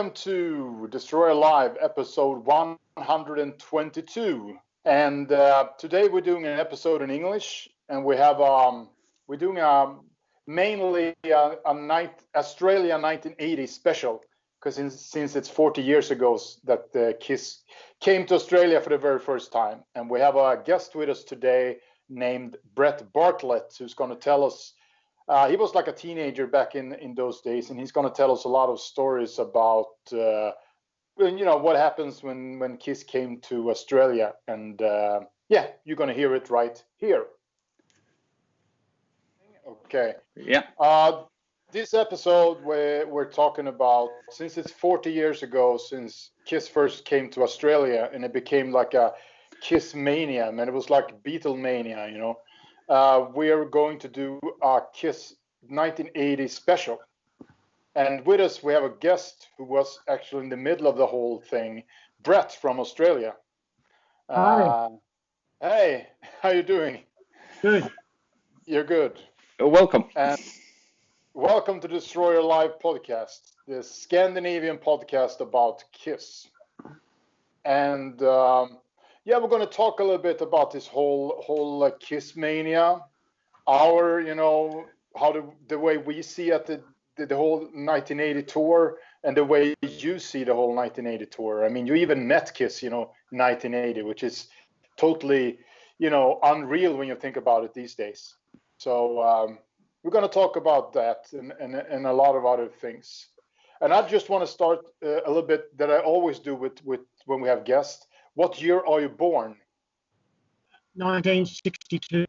Welcome to DestroyerAlive episode 122. And today we're doing an episode in English, and we have we're doing mainly a Australia 1980 special, because since it's 40 years ago that KISS came to Australia for the very first time. And we have a guest with us today named Brett Bartlett, who's going to tell us. He was like a teenager back in those days, and he's going to tell us a lot of stories about, what happens when KISS came to Australia. And you're going to hear it right here. Okay. Yeah. This episode we're talking about, since it's 40 years ago since KISS first came to Australia, and it became like a KISS mania, and it was like Beatlemania, we are going to do a KISS 1980 special. And with us, we have a guest who was actually in the middle of the whole thing, Brett from Australia. Hi. Hey, how you doing? Good. You're good. Welcome. And welcome to the DestroyerAlive podcast, the Scandinavian podcast about KISS. And we're going to talk a little bit about this whole KISS mania, our, how the way we see it, the whole 1980 tour, and the way you see the whole 1980 tour. I mean, you even met KISS, 1980, which is totally, unreal when you think about it these days. So we're going to talk about that and a lot of other things. And I just want to start a little bit that I always do with when we have guests. What year are you born? 1962.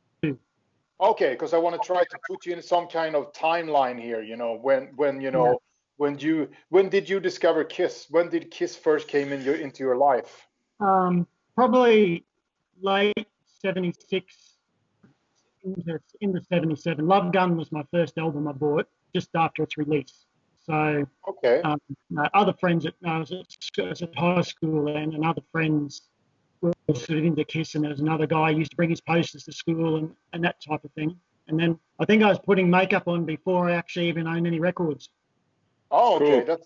Okay, because I want to try to put you in some kind of timeline here. When did you discover KISS? When did KISS first came into your life? Probably late 76 into 77. Love Gun was my first album I bought just after its release. So okay. Other friends I was at high school, and other friends were sort of into KISS, and there was another guy who used to bring his posters to school and that type of thing. And then I think I was putting makeup on before I actually even owned any records. Oh, okay, cool.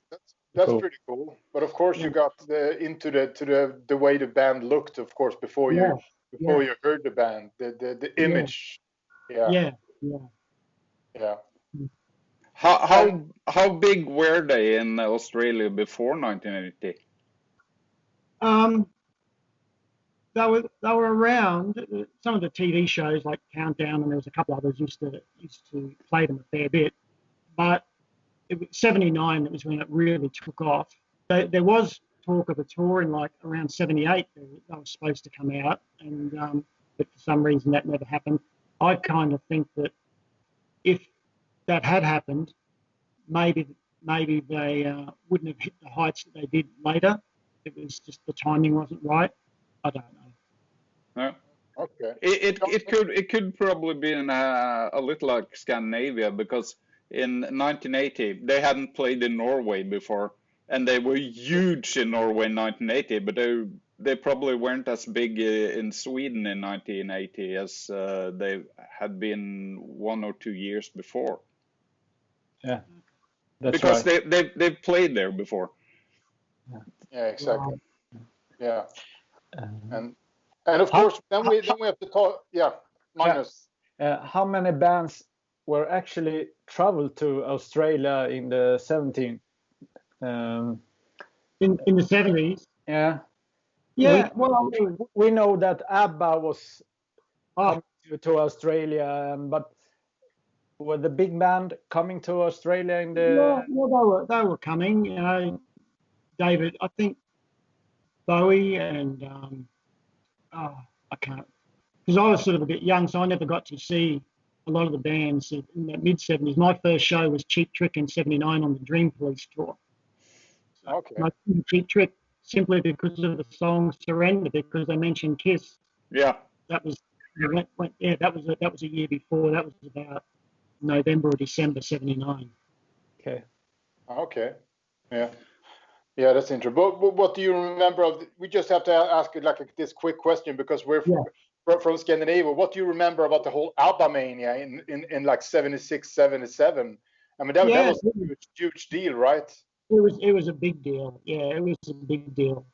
that's cool. Pretty cool. But of course, you got into the way the band looked, of course, before you heard the band, the image. Yeah. How big were they in Australia before 1980? They were around. Some of the TV shows like Countdown, and there was a couple others used to play them a fair bit. But it was 79 that was when it really took off. There was talk of a tour in like around 78 that was supposed to come out, and but for some reason that never happened. I kind of think that if that had happened, maybe they wouldn't have hit the heights that they did later. It was just the timing wasn't right. I don't know. No. Okay. It could probably be a little like Scandinavia, because in 1980 they hadn't played in Norway before, and they were huge in Norway in 1980, but they probably weren't as big in Sweden in 1980 as they had been 1 or 2 years before. Yeah, that's because right. they've played there before. Yeah, exactly. Yeah, and of course then we have to talk. Yeah, Magnus. How many bands were actually traveled to Australia in the 17? In the 70s. Yeah. Yeah. We know that ABBA was coming to Australia, but were the big band coming to Australia in the? Yeah, they were coming. David, I think Bowie and I can't, because I was sort of a bit young, so I never got to see a lot of the bands in the mid 70s. My first show was Cheap Trick in 79 on the Dream Police tour. So Okay. Cheap Trick simply because of the song Surrender, because they mentioned KISS. Yeah. That was that was a year before. That was about November or December 79. Okay. Okay. Yeah. Yeah, that's interesting. But what do you remember of? We just have to ask like this quick question, because we're from Scandinavia. What do you remember about the whole ABBA mania in like 76, 77? I mean, that was a huge deal, right? It was a big deal. Yeah, it was a big deal.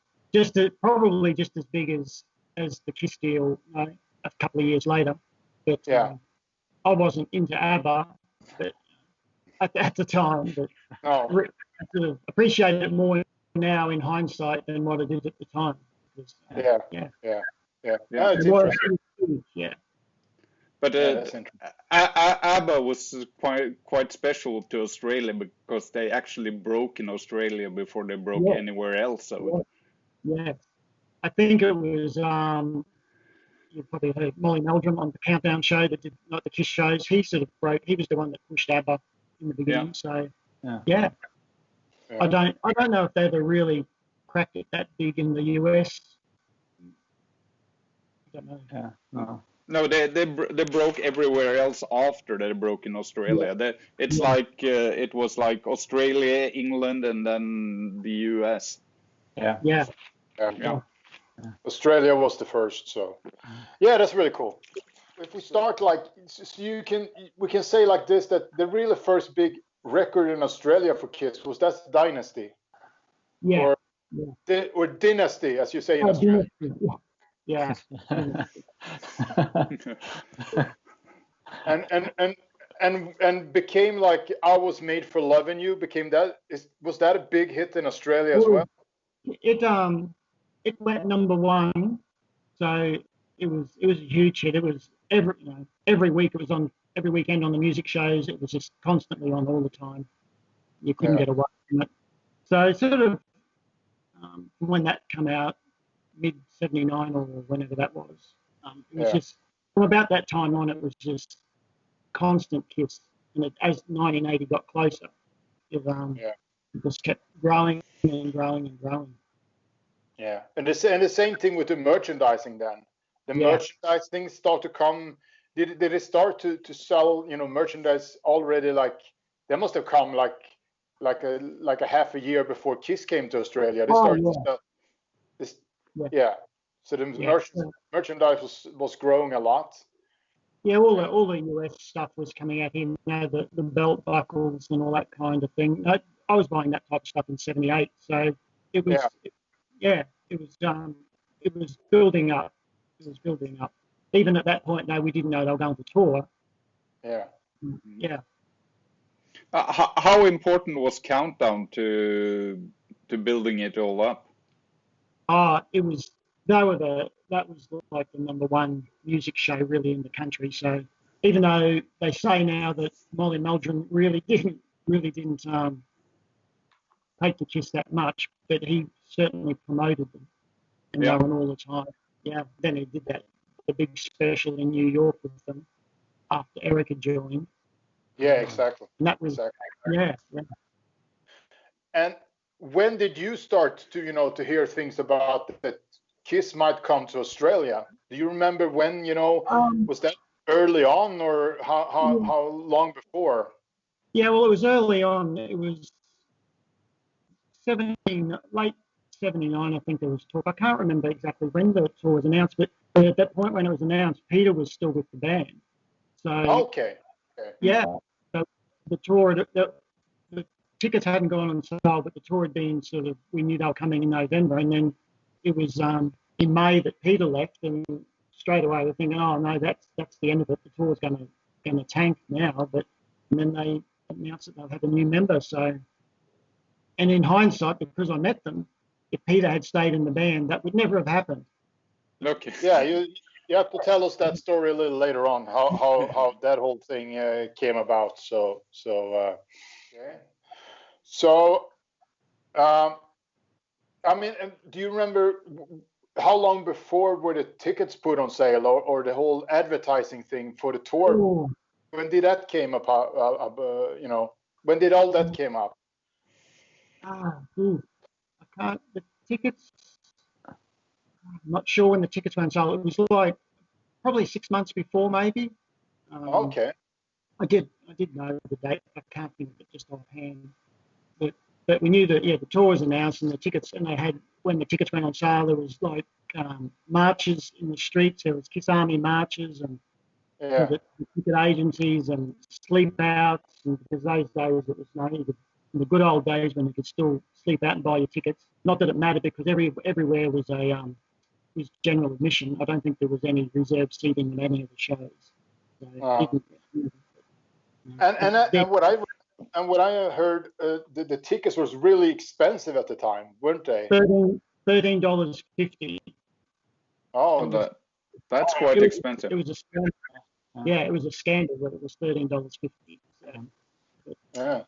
Probably just as big as the KISS deal, a couple of years later. But I wasn't into ABBA, but at the time. But I sort of appreciate it more now in hindsight than what I did at the time. Because, It's interesting. Yeah. But ABBA was quite special to Australia because they actually broke in Australia before they broke anywhere else. So. Yeah. I think it was, you've probably heard Molly Meldrum on the Countdown show that did not the KISS shows. He sort of broke. He was the one that pushed ABBA in the beginning. So I don't know if they ever really cracked it that big in the US. I don't know. Yeah. No. No, they broke everywhere else after they broke in Australia. Like it was like Australia, England, and then the US. Yeah. Australia was the first, so that's really cool. If we start we can say like this, that the really first big record in Australia for KISS was that Dynasty, or Dynasty, as you say in Australia. Yeah. and became like I Was Made for Loving You. Was that a big hit in Australia as well? It went number one, so it was a huge hit. It was every week. It was on every weekend on the music shows. It was just constantly on all the time. You couldn't get away from it. So sort of when that came out, mid '79 or whenever that was, it was just from about that time on. It was just constant KISS, and as 1980 got closer, it just kept growing and growing and growing. Yeah, and the same thing with the merchandising then. The merchandise things start to come. Did it start to sell, merchandise already? Like they must have come like a half a year before KISS came to Australia. They started to sell this. Yeah. So the merchandise was growing a lot. Yeah, all the US stuff was coming out here. The belt buckles and all that kind of thing. I was buying that type of stuff in '78, so it was. It was building up. It was building up. Even at that point, we didn't know they were going to tour. Yeah. Yeah. How important was Countdown to building it all up? That was like the number one music show really in the country. So even though they say now that Molly Meldrum really didn't take the KISS that much, but he certainly promoted them and they were all the time. Yeah. Then he did the big special in New York with them after Eric had joined. Yeah, exactly. And that was yeah. And when did you start to hear things about that KISS might come to Australia? Do you remember when, was that early on or how long before? Yeah, well, it was early on. It was late 79, I think there was talk. I can't remember exactly when the tour was announced, but at that point when it was announced, Peter was still with the band. So okay. Yeah, so the tour, the tickets hadn't gone on sale, but the tour had been we knew they were coming in November, and then it was in May that Peter left, and straight away we're thinking, oh no, that's the end of it. The tour's going to tank now, and then they announced that they'll have a new member. So, and in hindsight, because I met them, if Peter had stayed in the band, that would never have happened. Okay. Yeah, you have to tell us that story a little later on, how that whole thing came about. So I mean, do you remember how long before were the tickets put on sale, or the whole advertising thing for the tour? Ooh. When did that came up? When did all that came up? The tickets. I'm not sure when the tickets went on sale. It was like probably 6 months before, maybe. Okay. I did know the date. I can't think of it just offhand. But we knew that the tour was announced and the tickets, and they had, when the tickets went on sale, there was like marches in the streets. There was KISS Army marches and the ticket agencies and sleep outs, and because those days it was you could in the good old days when you could still sleep out and buy your tickets. Not that it mattered because everywhere was was general admission. I don't think there was any reserved seating in any of the shows. So and what I heard, the tickets was really expensive at the time, weren't they? $13.50. Oh, that's quite expensive. It was a scandal. Yeah, it was a scandal that it was $13.50. Yeah.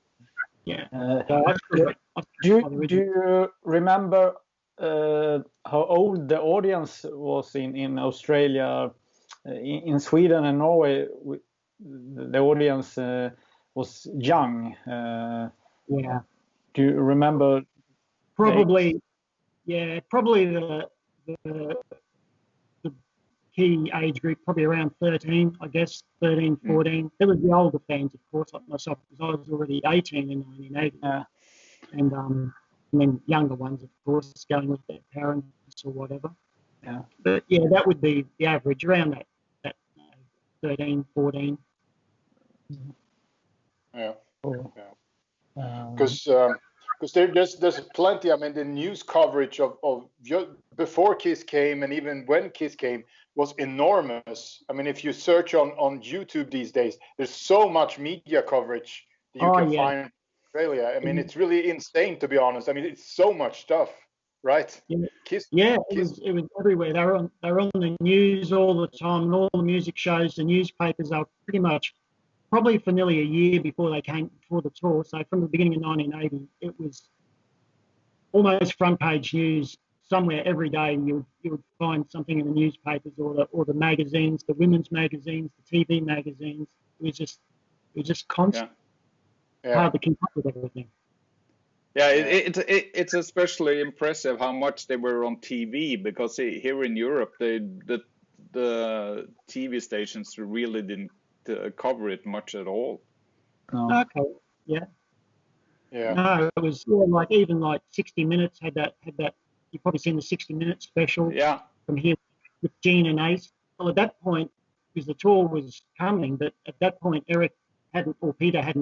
Do you remember how old the audience was in Australia? In Sweden and Norway, the audience was young. Yeah. Do you remember? Probably the key age group, probably around 13, I guess, 13, 14. There was the older fans, of course, like myself, because I was already 18 in 1980. Yeah. And then younger ones, of course, going with their parents or whatever. Yeah. But yeah, that would be the average, around that 13, 14. Yeah. Because there's plenty. I mean, the news coverage of before KISS came and even when KISS came was enormous. I mean, if you search on YouTube these days, there's so much media coverage that you can find in Australia. I mean, it's really insane, to be honest. I mean, it's so much stuff, right? Yeah. KISS, it was everywhere. They're on the news all the time, and all the music shows, the newspapers are pretty much probably for nearly a year before the tour. So from the beginning of 1980, it was almost front page news. Somewhere every day you would find something in the newspapers or the magazines, the women's magazines, the TV magazines. It was just constant. Yeah. Hard to keep up with everything. Yeah, it's especially impressive how much they were on TV, because here in Europe the TV stations really didn't cover it much at all. No. Okay. Yeah. Yeah. No, it was like 60 Minutes had that. You've probably seen the 60 Minutes special. Yeah. From here with Gene and Ace. Well, at that point, because the tour was coming, but at that point Peter hadn't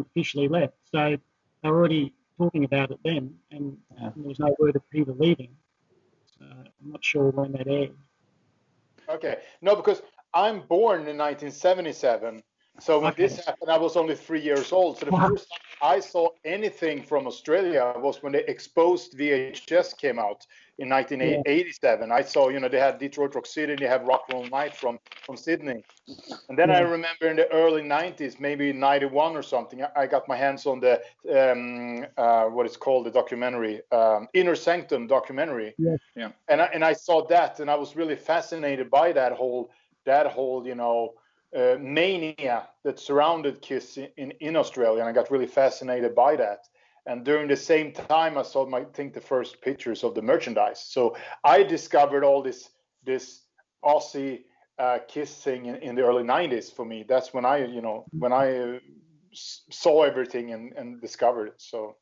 officially left, so they were already talking about it then, and there was no word of Peter leaving. So I'm not sure when that aired. Okay. No, because I'm born in 1977. So when this happened, I was only 3 years old. So the first time I saw anything from Australia was when the exposed VHS came out in 1987. I saw, they had Detroit Rock City, they have Rock Roll Night from Sydney. And then I remember in the early 90s, maybe 91 or something, I got my hands on the, what is called the documentary, Inner Sanctum documentary. Yeah. And I saw that, and I was really fascinated by that whole mania that surrounded KISS in Australia, and I got really fascinated by that. And during the same time, I saw the first pictures of the merchandise. So I discovered all this Aussie KISS thing in the early 90s. For me, that's when I saw everything and discovered it. So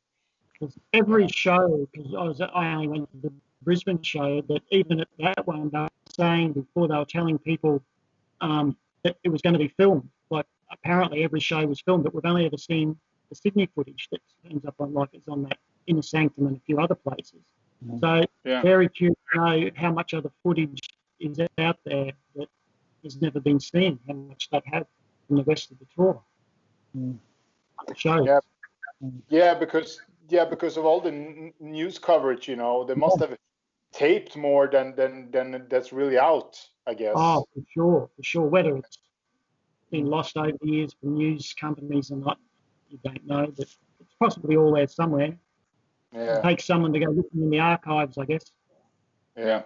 every show, because I only went to the Brisbane show, but even at that one, they were saying before, they were telling people that it was going to be filmed. Like, apparently every show was filmed, but we've only ever seen the Sydney footage that ends up on that Inner Sanctum and a few other places. So very curious to know how much other footage is out there that has never been seen, how much they have from the rest of the tour. Shows. Yeah, because of all the news coverage, they must have taped more than that's really out, I guess. Oh, for sure. Whether it's been lost over the years from news companies or not, you don't know, but it's possibly all there somewhere. Yeah. It takes someone to go looking in the archives, I guess. Yeah.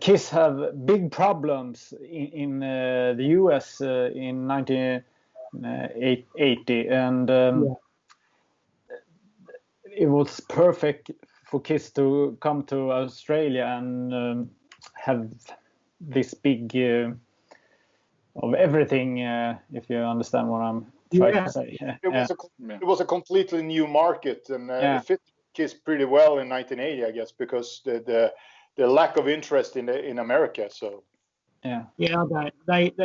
KISS have big problems in the US in 1980, and it was perfect for KISS to come to Australia and have this big of everything, if you understand what I'm trying to say. It was a completely new market, and it fit KISS pretty well in 1980, I guess, because the lack of interest in America. So they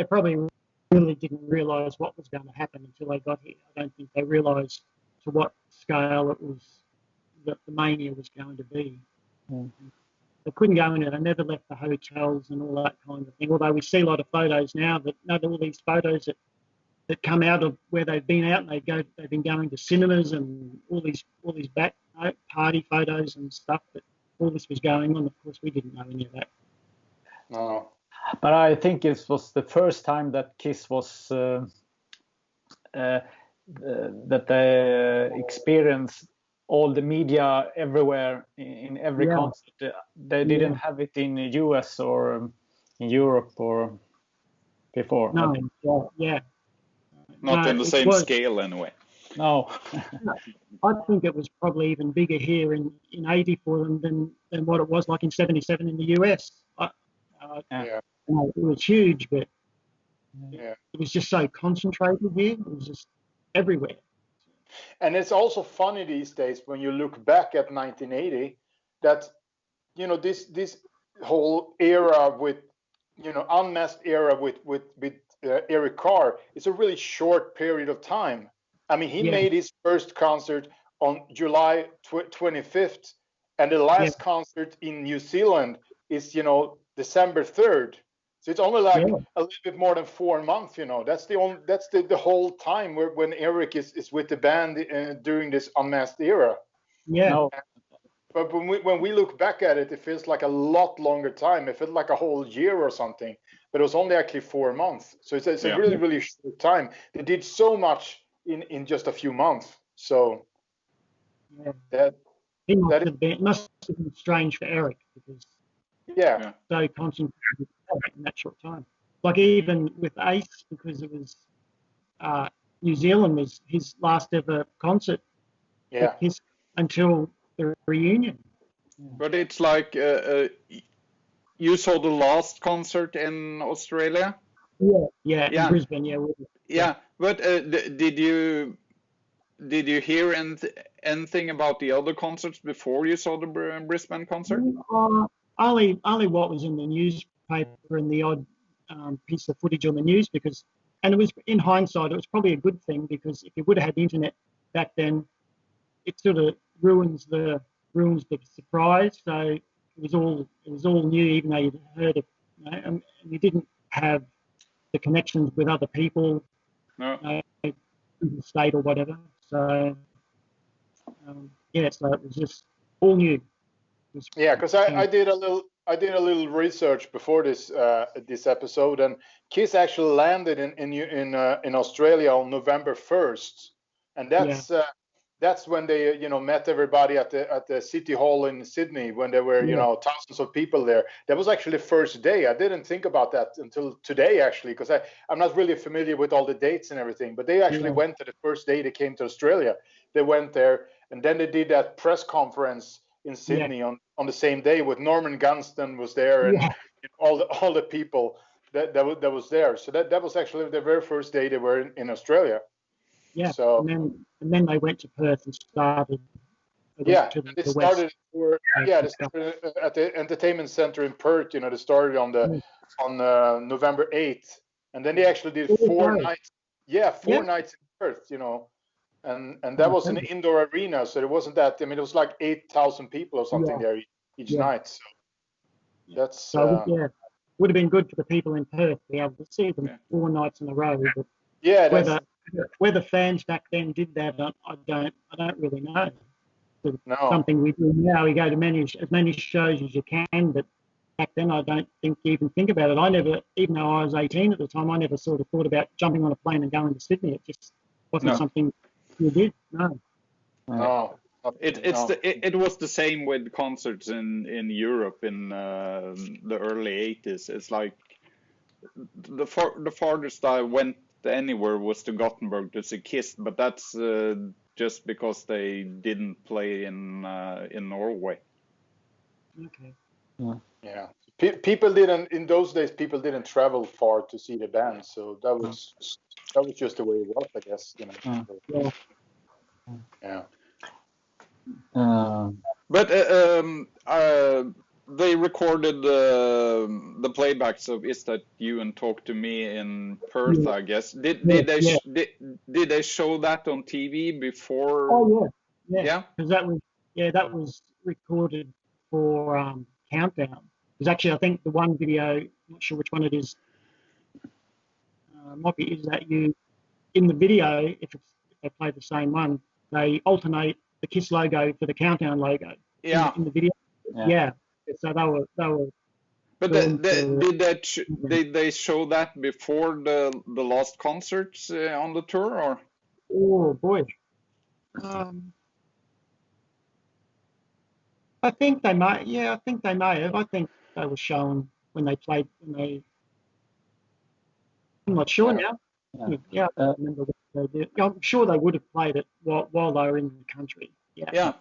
probably really didn't realise what was going to happen until they got here. I don't think they realised to what scale it was that the mania was going to be. They couldn't go in it. They never left the hotels and all that kind of thing. Although we see a lot of photos now that all these photos that come out of where they've been out, and they've been going to cinemas and all these back party photos and stuff. That all this was going on. Of course, we didn't know any of that. No. But I think it was the first time that KISS was that they experienced all the media everywhere in every concert. They didn't have it in the US or in Europe or before. No, Not in the same scale anyway. No. I think it was probably even bigger here in 80 for them than what it was like in 77 in the US. It was huge, but it was just so concentrated here. It was just everywhere. And it's also funny these days when you look back at 1980 that, you know, this whole era with, you know, unmasked era with Eric Carr, it's a really short period of time. I mean, he made his first concert on July 25th, and the last concert in New Zealand is, you know, December 3rd. So it's only like a little bit more than 4 months, you know. That's the whole time when Eric is with the band during this unmasked era. Yeah. No. But when we look back at it, it feels like a lot longer time. It felt like a whole year or something. But it was only actually 4 months. So it's a really, really short time. They did so much in just a few months. So that must have been strange for Eric because so concentrated in that short time. Like even with Ace, because it was New Zealand was his last ever concert. Yeah. Until the reunion. But it's like you saw the last concert in Australia. Yeah, in Brisbane. But did you hear anything about the other concerts before you saw the Brisbane concert? Only what was in the newspaper and the odd piece of footage on the news, and it was, in hindsight, it was probably a good thing, because if you would have had the internet back then, it sort of ruins the surprise. So it was all new, even though you'd heard it, you know, and you didn't have the connections with other people, in the state or whatever. So so it was just all new. Because I did a little research before this episode, and KISS actually landed in Australia on November 1st, and that's when they met everybody at the City Hall in Sydney, when there were thousands of people there. That was actually the first day. I didn't think about that until today, actually, because I'm not really familiar with all the dates and everything. But they actually went to the first day they came to Australia. They went there, and then they did that press conference in Sydney on the same day with Norman Gunston was there, and all the people that was there. So that was actually the very first day they were in Australia. Yeah. So and then they went to Perth and started. They started at the entertainment center in Perth. They started on November 8th, and then they actually did 4 nights. Yeah, 4 nights in Perth. And that was an indoor arena, so it wasn't that. I mean, it was like 8,000 people or something there each night. So that's would have been good for the people in Perth to be able to see them 4 nights in a row. But whether fans back then did that, I don't really know. Something we do now. We go to as many shows as you can, but back then I don't think you even think about it. I never, even though I was 18 at the time, I never sort of thought about jumping on a plane and going to Sydney. It just wasn't something you did. No. It was the same with concerts in Europe in the early 80s. It's like the farthest I went anywhere was to Gothenburg to see KISS, but that's just because they didn't play in Norway. Okay. Yeah. People didn't, in those days, people didn't travel far to see the band, so that was just the way it was, I guess. But they recorded the playbacks of "Is That You" and "Talk to Me" in Perth, I guess. Did they show that on TV before? Oh yeah. Yeah. Because that was recorded for Countdown. Because actually, I think the one video, I'm not sure which one it is. Might be "Is That You." In the video, if they play the same one, they alternate the KISS logo for the Countdown logo. Yeah. In the video. Yeah. So they were. But did they show that before the last concerts on the tour, or? Oh boy. I think they might. Yeah, I think they may have. I think they were shown when they played. I'm not sure now. Yeah, I don't remember what they did. I'm sure they would have played it while they were in the country. Yeah. Yeah,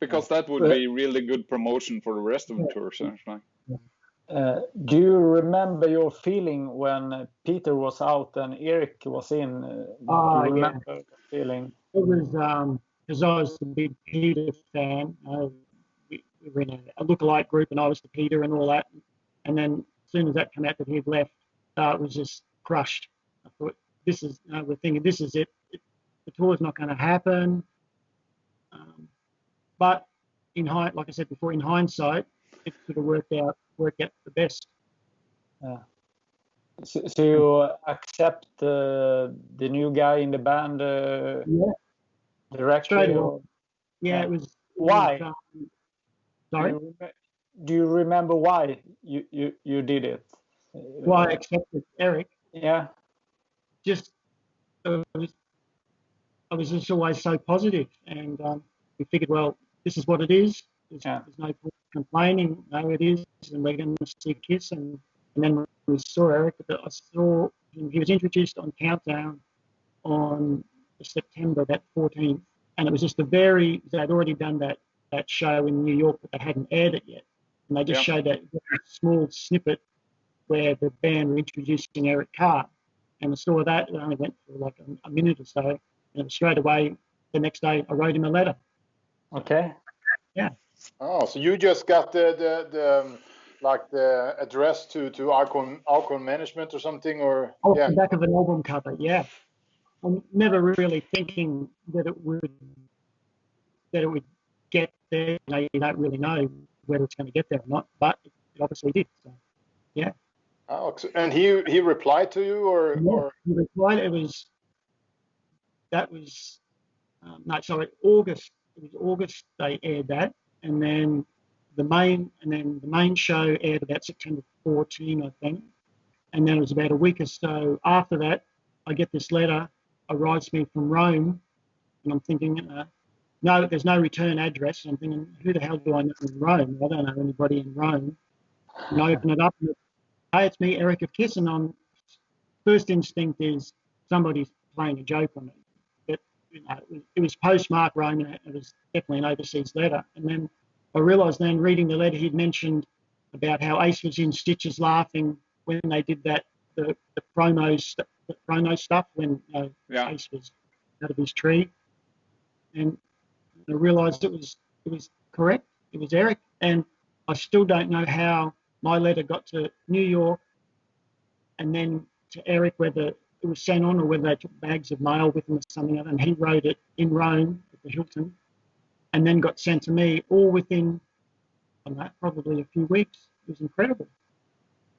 because that would be really good promotion for the rest of the tour. So. Do you remember your feeling when Peter was out and Eric was in? Do you remember the feeling? It was because I was a big Peter fan. We were in a lookalike group, and I was the Peter and all that. And then as soon as that came out that he'd left, it was just crushed. I thought, we're thinking this is it. The tour's not going to happen. But like I said before, in hindsight, it could have worked out the best. So you accept the new guy in the band directly? Straight away. Yeah, it was. Why? Sorry? Do you remember why you did it? Why I accepted Eric? Yeah. Just I was just always so positive, and we figured, well, this is what it is. There's no point complaining. No, it is, and we're going to see KISS. And then when we saw Eric, I saw him. He was introduced on Countdown on September that 14th, and it was just they'd already done that show in New York, but they hadn't aired it yet, and they just showed that small snippet where the band were introducing Eric Carr, and I saw that. It only went for like a minute or so, and straight away the next day I wrote him a letter. Okay. Yeah. Oh, so you just got the address to Icon Management or something, or the back of an album cover. Yeah. I'm never really thinking that it would get there. You don't really know whether it's going to get there or not, but it obviously did. So, yeah. Oh, and he replied to you, or? Yeah, or? He replied. August. It was August they aired that, and then the main show aired about September 14, I think, and then it was about a week or so after that, I get this letter arrives me from Rome, and I'm thinking, no, there's no return address. I'm thinking, who the hell do I know in Rome? I don't know anybody in Rome. And I open it up, and hey, it's me, Eric of KISS, and first instinct is somebody's playing a joke on me. It was postmarked Rome, and it was definitely an overseas letter. And then I realised then, reading the letter, he'd mentioned about how Ace was in stitches laughing when they did the promo stuff when Ace was out of his tree. And I realised it was correct. It was Eric, and I still don't know how my letter got to New York and then to Eric, whether it was sent on or whether they took bags of mail with them or something, and he wrote it in Rome at the Hilton and then got sent to me all within probably a few weeks. It was incredible.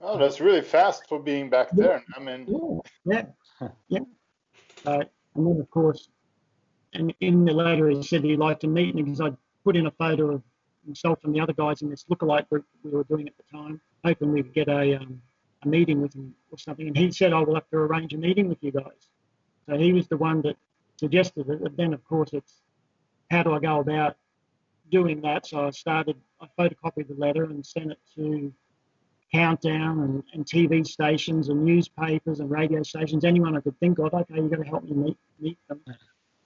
Oh, that's really fast for being back there. I mean, yeah. And then, of course, and in the letter he said he'd like to meet me because I'd put in a photo of himself and the other guys in this lookalike group we were doing at the time, hoping we could get a meeting with him or something. And he said, I will have to arrange a meeting with you guys. So he was the one that suggested it. But then, of course, it's how do I go about doing that? So I photocopied the letter and sent it to Countdown and TV stations and newspapers and radio stations, anyone I could think of. Okay, you've got to help me meet them.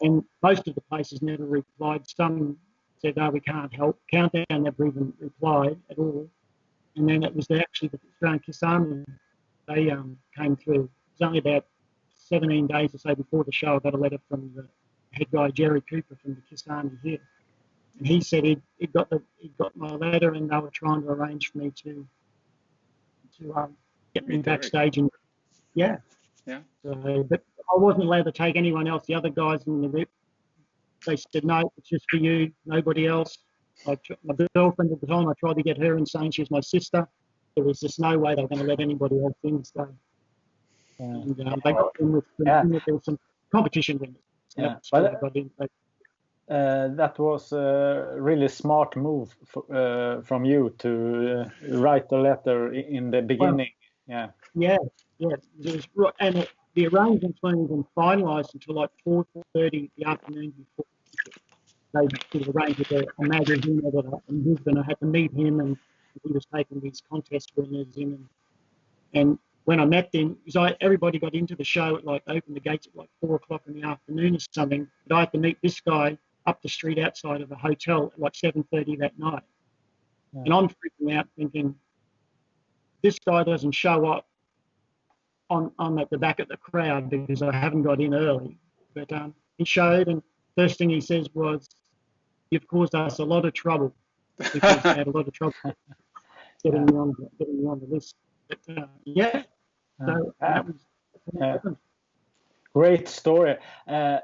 And most of the places never replied. Some said, no, we can't help. Countdown never even replied at all. And then it was actually the Australian KISS Army. They came through. It was only about 17 days or so before the show. I got a letter from the head guy, Jerry Cooper, from the KISS Army here. And he said he'd got my letter, and they were trying to arrange for me to get me backstage. And yeah. So, but I wasn't allowed to take anyone else. The other guys in the VIP, they said, no, it's just for you, nobody else. My girlfriend at the time, I tried to get her in, saying she was my sister. There was just no way they were going to let anybody else in. So, and they got in with there was some competition winners. So that was a really smart move from you to write the letter in the beginning. Well, yeah. And the arrangements weren't even finalised until like 4:30 the afternoon before. They sort of arranged with a magazine in Brisbane. I had to meet him, and he was taking these contest winners in. And when I met them, because everybody got into the show at opened the gates at 4 o'clock in the afternoon or something. But I had to meet this guy up the street outside of a hotel at 7:30 that night. Yeah. And I'm freaking out thinking, this guy doesn't show up. I'm at the back of the crowd because I haven't got in early. But he showed, and first thing he says was, you've caused us a lot of trouble, because I had a lot of trouble getting me on the list. But so that was great story. I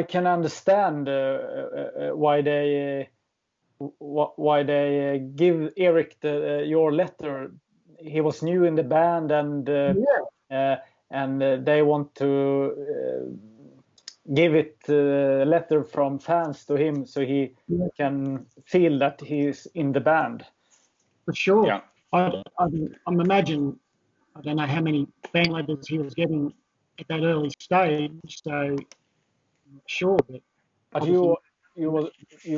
can understand why they give Eric your letter. He was new in the band, and they want to give it a letter from fans to him, so he can feel that he's in the band. For sure. Yeah. I'm imagining, I don't know how many fan letters he was getting at that early stage, so I'm not sure. But you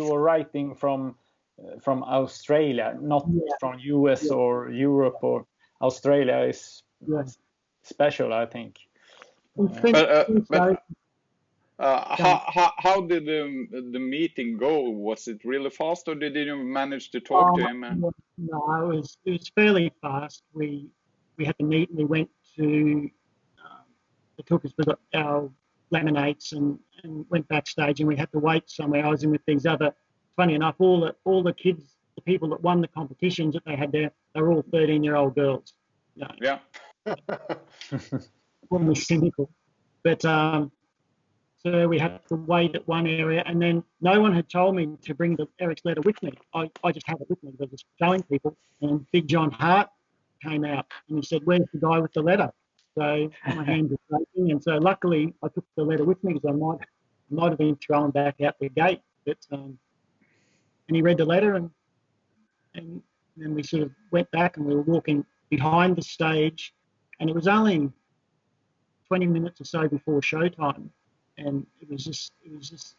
were writing from Australia, not from US or Europe, or Australia is special, I think. How did the meeting go? Was it really fast, or did you manage to talk to him? No, it was fairly fast. We had to meet, and we went to. They took us with our laminates and went backstage, and we had to wait somewhere. I was in with these other. Funny enough, all the kids, the people that won the competitions that they had there, they were all 13-year-old girls. No. Yeah. Probably cynical, but so we had to wait at one area, and then no one had told me to bring Eric's letter with me. I just had it with me. I was just showing people, and Big John Hart came out, and he said, "Where's the guy with the letter?" So my hands were shaking, and so luckily I took the letter with me, because I might have been thrown back out the gate, but. And he read the letter, and then we sort of went back, and we were walking behind the stage, and it was only 20 minutes or so before showtime, and it was just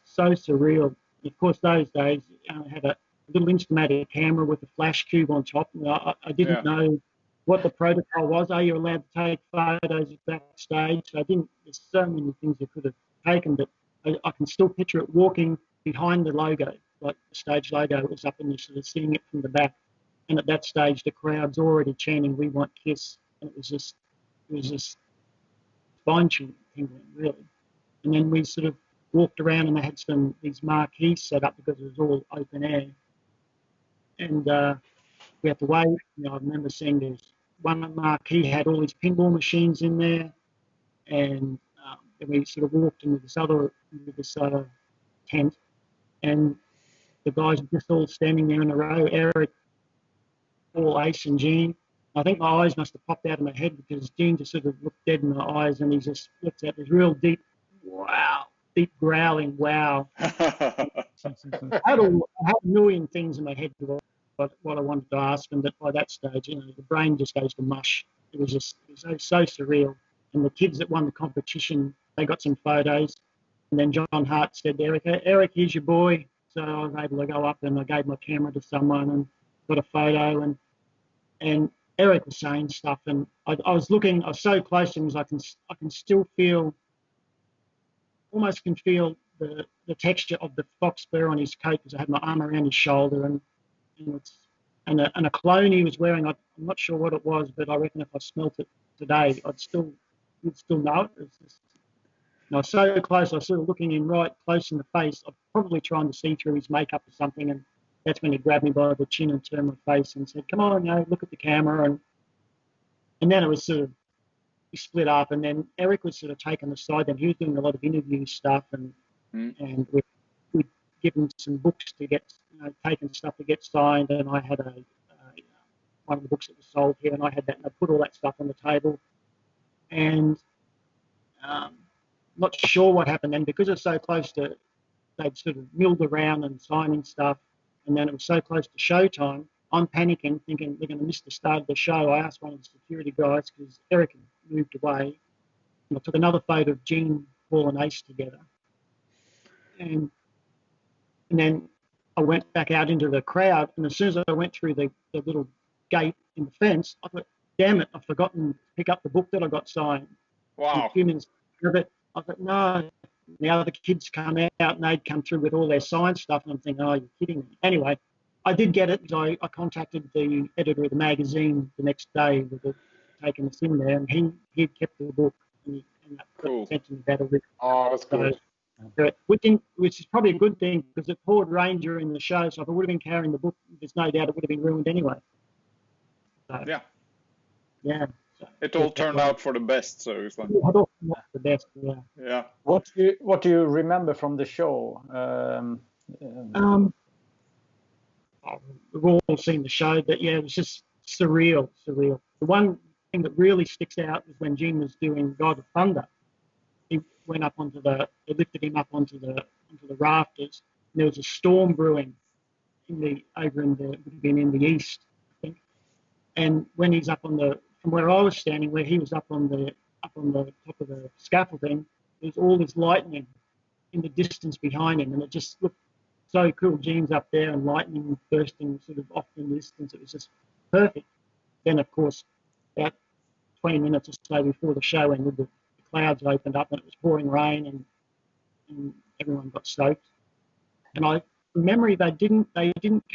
so surreal. And of course, those days I had a little Instamatic camera with a flash cube on top, and I didn't know what the protocol was. Are you allowed to take photos backstage? So there's so many things I could have taken, but I can still picture it walking behind the logo. Like the stage logo was up, and you're sort of seeing it from the back. And at that stage, the crowd's already chanting, "We want KISS." And it was just spine-tingling, really. And then we sort of walked around, and they had these marquees set up because it was all open air. And we had to wait. I remember seeing this one marquee had all these pinball machines in there, and then we sort of walked into this other tent, and the guys were just all standing there in a row. Eric, Paul, Ace, and Gene. I think my eyes must have popped out of my head, because Gene just sort of looked dead in my eyes, and he just looked at this real deep growling wow. I had a million things in my head what I wanted to ask him, but by that stage, the brain just goes to mush. It was so surreal. And the kids that won the competition, they got some photos. And then John Hart said, Eric, here's your boy. So I was able to go up, and I gave my camera to someone and got a photo, and Eric was saying stuff, and I was so close to him, I can still feel, almost can feel the texture of the fox fur on his coat, because I had my arm around his shoulder, and a cologne he was wearing. I'm not sure what it was, but I reckon if I smelt it today, you'd still know it. And I was so close, I was sort of looking him right close in the face. I was probably trying to see through his makeup or something, and that's when he grabbed me by the chin and turned my face and said, "Come on, look at the camera." And then it was sort of, we split up, and then Eric was sort of taken aside, and he was doing a lot of interview stuff, and we'd given some books to get, taken stuff to get signed, and I had one of the books that was sold here, and I had that, and I put all that stuff on the table, and not sure what happened then, because it was so close to, they'd sort of milled around and signing stuff, and then it was so close to showtime, I'm panicking, thinking we're going to miss the start of the show. I asked one of the security guys, because Eric had moved away, and I took another photo of Gene, Paul and Ace together, and then I went back out into the crowd, and as soon as I went through the little gate in the fence, I thought, damn it, I've forgotten to pick up the book that I got signed. Wow. A few minutes of it, I thought, no. The other kids come out, and they'd come through with all their signed stuff, and I'm thinking, oh, you're kidding me. Anyway, I did get it, because I contacted the editor of the magazine the next day with it, taking us in there, and he kept the book, and that Cool. sent me that original. Oh, that's good. Which is probably a good thing, because it poured rain during the show, so if I would have been carrying the book, there's no doubt it would have been ruined anyway. So, yeah. So, It all turned out for the best, so it's like. I thought that's the best, yeah. Yeah. What do you remember from the show? We've all seen the show, but yeah, it was just surreal. The one thing that really sticks out was when Gene was doing God of Thunder. He went up they lifted him up onto the rafters, and there was a storm brewing would have been in the east, I think. And when he's up from where I was standing, where he was up on the top of the scaffolding, there's all this lightning in the distance behind him, and it just looked so cool. Gene's up there and lightning bursting sort of off in the distance. It was just perfect. Then, of course, about 20 minutes or so before the show ended, the clouds opened up and it was pouring rain, and everyone got soaked. And from memory, they didn't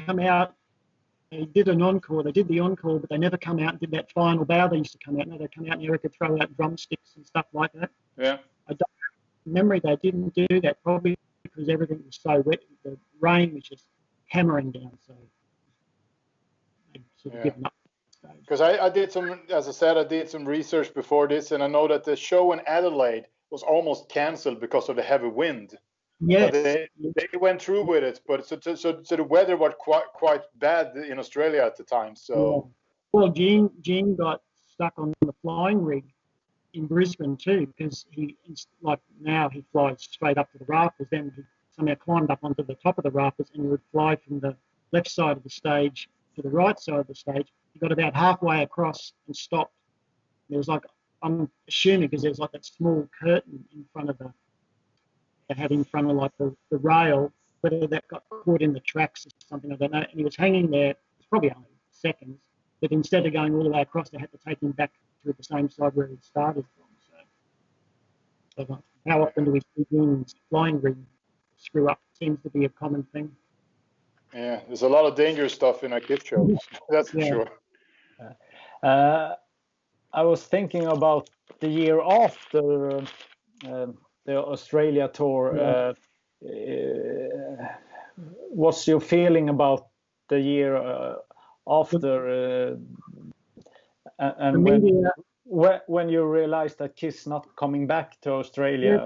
come out. They did an encore. They did the encore, but they never come out and did that final bow. They used to come out. No, they come out and Eric would throw out drumsticks and stuff like that. Yeah. From memory, they didn't do that, probably because everything was so wet. The rain was just hammering down, so they'd sort of given up. Because I did some research before this, and I know that the show in Adelaide was almost cancelled because of the heavy wind. Yes. But they went through with it, but so the weather was quite bad in Australia at the time. So well, Gene got stuck on the flying rig in Brisbane too, because now he flies straight up to the rafters. Then he somehow climbed up onto the top of the rafters, and he would fly from the left side of the stage to the right side of the stage. He got about halfway across and stopped. There was I'm assuming, because there's that small curtain in front of they had in front of the rail, whether that got caught in the tracks or something, I don't know. And he was hanging there. It was probably only seconds, but instead of going all the way across, they had to take him back to the same side where he started from. So how often do we see Gene's flying rig screw up? Seems to be a common thing. Yeah, there's a lot of dangerous stuff in our KISS shows. That's for sure. I was thinking about the year after the Australia tour. What's your feeling about the year after? And when you realized that KISS not coming back to Australia?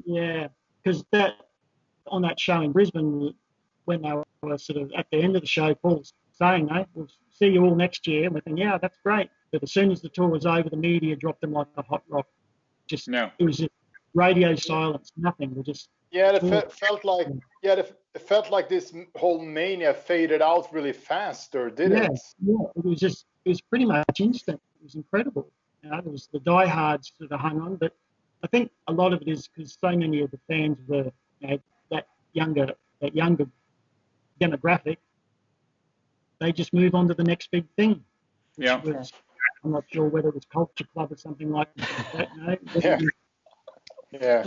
Yeah, because on that show in Brisbane, when they were sort of at the end of the show, Paul was saying, we'll see you all next year. And we're thinking, yeah, that's great. But as soon as the tour was over, the media dropped them like a hot rock. It was just radio silence, nothing. It felt like this whole mania faded out really fast, or did it? Yeah, it was pretty much instant. It was incredible. It was the diehards sort of hung on, but I think a lot of it is because so many of the fans were that younger demographic. They just move on to the next big thing. Yeah. I'm not sure whether it was Culture Club or something like that. But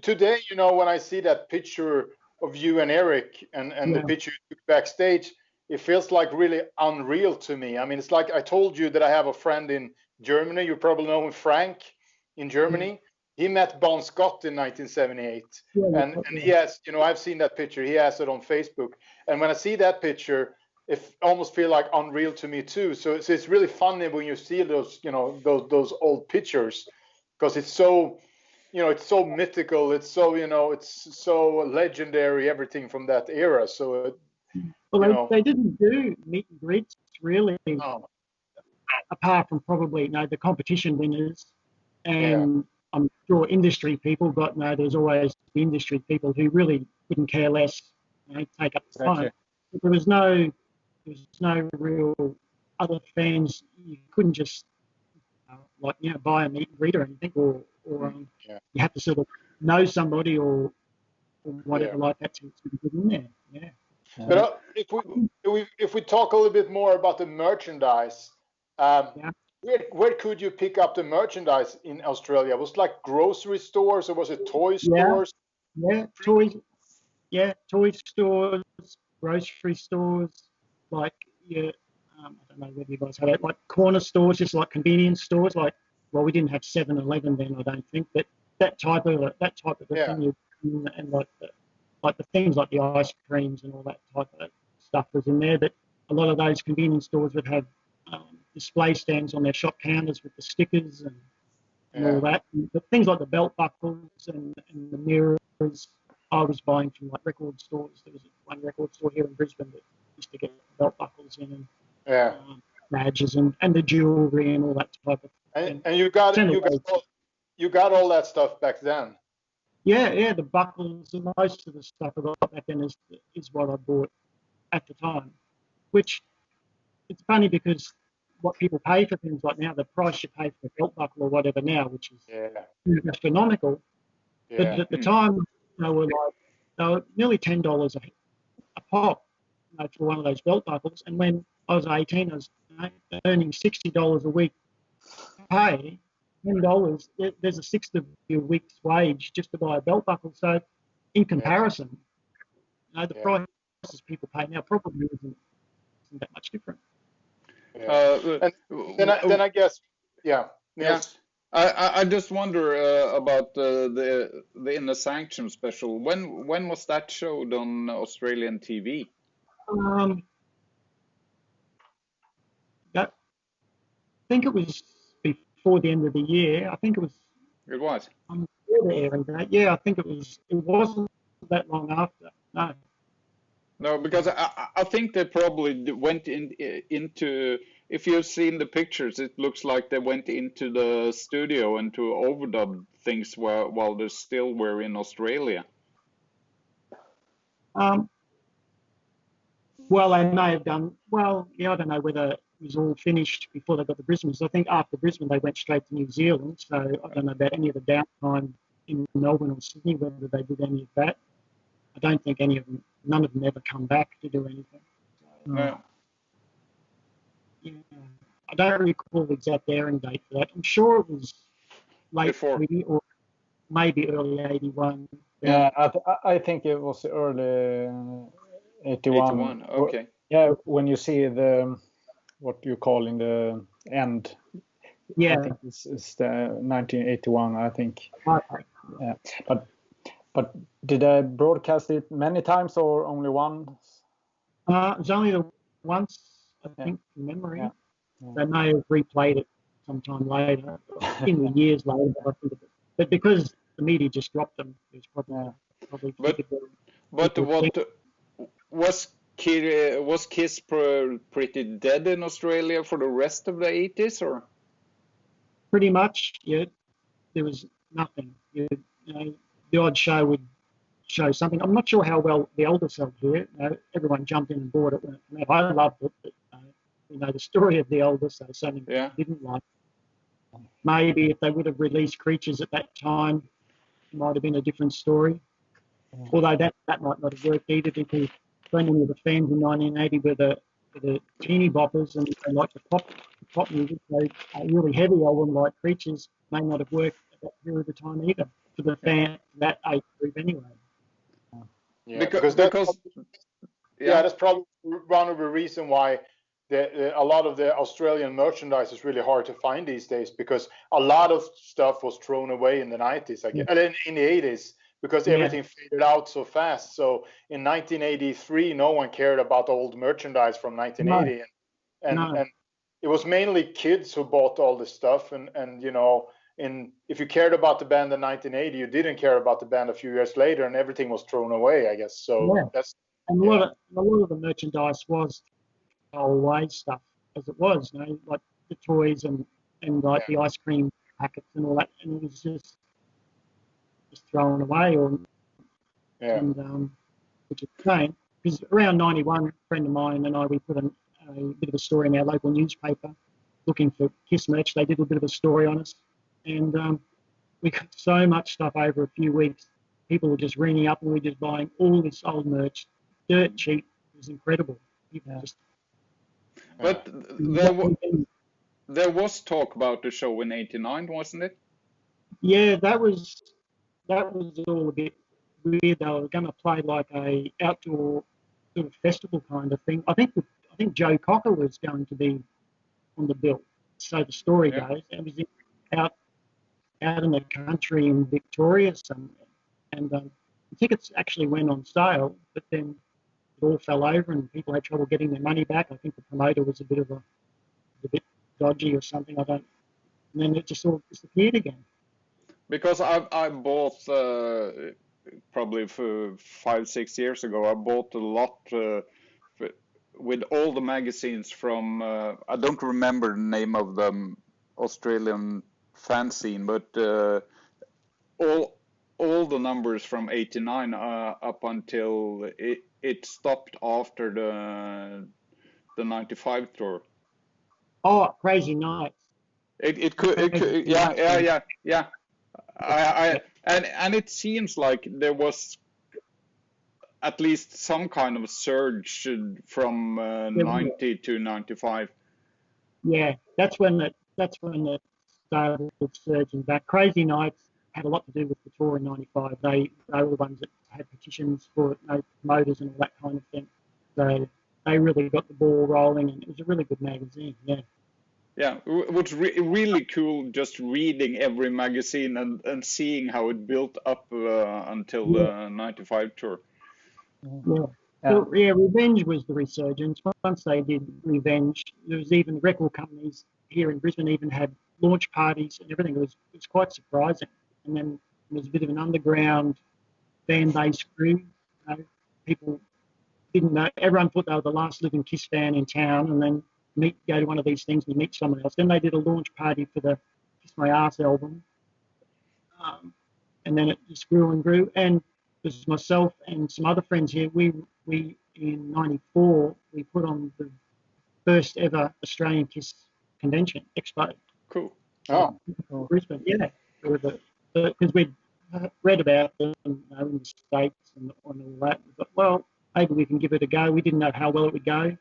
today, when I see that picture of you and Eric and the picture you took backstage, it feels like really unreal to me. I mean, it's like I told you that I have a friend in Germany. You probably know him, Frank, in Germany. he met Bon Scott in 1978, and he has, I've seen that picture. He has it on Facebook, and when I see that picture, it almost feel like unreal to me too. So it's really funny when you see those, those old pictures, because it's so, it's so mythical. It's so, it's so legendary. Everything from that era. So, they didn't do meet and greets really, apart from probably the competition winners, and I'm sure industry people. But there's always the industry people who really couldn't care less. Take up the time. There was no real other fans. You couldn't just buy a meet and greet or anything, or you have to sort of know somebody or whatever like that to get in there. Yeah. But if we talk a little bit more about the merchandise, where could you pick up the merchandise in Australia? Was it like grocery stores or was it toy stores? Yeah, toys. Yeah, toy stores, grocery stores, I don't know whether you guys had it, like corner stores, just like convenience stores. We didn't have 7-Eleven then, I don't think, but that type of a thing, and like the things like the ice creams and all that type of stuff was in there. But a lot of those convenience stores would have display stands on their shop counters with the stickers and all that. But things like the belt buckles and the mirrors, I was buying from like record stores. There was one record store here in Brisbane that used to get belt buckles in and badges and the jewelry and all that type of thing. And you got all that stuff back then. Yeah, the buckles and most of the stuff I got back then is what I bought at the time. Which it's funny because what people pay for things like now, the price you pay for a belt buckle or whatever now, which is astronomical. But at the time, they were nearly $10 a pop for one of those belt buckles. And when I was 18, I was earning $60 a week pay. $10, there's a sixth of your week's wage just to buy a belt buckle. So in comparison, the prices people pay now probably isn't that much different. And then I guess, Nils. I just wonder about the In the Sanction special. When was that showed on Australian TV? I think it was before the end of the year. I think it was. It was. Before the airing date. Yeah, I think it was. It wasn't that long after. No. No, because I think they probably went into. If you've seen the pictures, it looks like they went into the studio and to overdub things while they still were in Australia. Well, they may have done. Well, I don't know whether it was all finished before they got to Brisbane. So I think after Brisbane, they went straight to New Zealand. So I don't know about any of the downtime in Melbourne or Sydney, whether they did any of that. I don't think none of them ever come back to do anything. No. Yeah, I don't recall the exact airing date for that. I'm sure it was late 80 or maybe early 81. Yeah, I think it was early 81. 81, okay. Yeah, when you see what you call in the end. Yeah. I think it's the 1981, I think. Okay. Yeah, but did I broadcast it many times or only once? It was only the once, I think, from memory. Yeah. They may have replayed it sometime later, in the years later. But because the media just dropped them, it was probably. But what was KISS pretty dead in Australia for the rest of the 80s, or? Pretty much, yeah. There was nothing. The odd show would show something. I'm not sure how well the elder sold here. Everyone jumped in and bought it when it came out. I loved it, but the story of the elder, so something didn't like. Maybe if they would have released Creatures at that time, it might have been a different story. Although that might not have worked either, because so many of the fans in 1980 were the teeny boppers and they liked the pop music. So really heavy album like Creatures may not have worked at that period of time either for the fan that age group anyway. Yeah, because that's probably one of the reasons why a lot of the Australian merchandise is really hard to find these days because a lot of stuff was thrown away in the 90s, I guess, and in the 80s, because everything faded out so fast. So in 1983, no one cared about old merchandise from 1980, and it was mainly kids who bought all this stuff, and you know, if you cared about the band in 1980, you didn't care about the band a few years later, and everything was thrown away, I guess. So that's and a lot of the merchandise was away stuff as it was, you know, like the toys and like the ice cream packets and all that, and it was just thrown away, and which is a shame, because around 91, a friend of mine and I, we put a bit of a story in our local newspaper looking for KISS merch. They did a bit of a story on us, and we got so much stuff over a few weeks. People were just ringing up and we were just buying all this old merch, dirt cheap. It was incredible. People just. But there was talk about the show in '89, wasn't it? Yeah, that was all a bit weird. They were going to play like a outdoor sort of festival kind of thing. I think Joe Cocker was going to be on the bill. So the story goes, it was out in the country in Victoria somewhere, and the tickets actually went on sale, but then it all fell over and people had trouble getting their money back. I think the promoter was a bit dodgy or something. And then it just all disappeared again. Because I bought probably for 5-6 years ago. I bought a lot with all the magazines from I don't remember the name of the Australian fanzine, but all the numbers from '89 up until it stopped after the '95 tour. Oh, Crazy Nights. It could yeah. And it seems like there was at least some kind of surge from 90 to 95. Yeah, that's when it started surging back. Crazy Nights had a lot to do with the tour in '95. They were the ones that had petitions for promoters and all that kind of thing. So they really got the ball rolling, and it was a really good magazine. Yeah, it was really cool just reading every magazine and seeing how it built up until the '95 tour. So, Revenge was the resurgence. Once they did Revenge, there was even record companies here in Brisbane even had launch parties and everything. It was quite surprising. And then there was a bit of an underground fan base crew. You know, people didn't know. Everyone thought they were the last living KISS fan in town, and then go to one of these things and meet someone else. Then they did a launch party for the Kiss My Ass album, and then it just grew and grew. And there's myself and some other friends here. We in ’94 we put on the first ever Australian KISS convention expo. Cool. Brisbane, because we'd read about them, in the States and all that. But well, maybe we can give it a go. We didn't know how well it would go.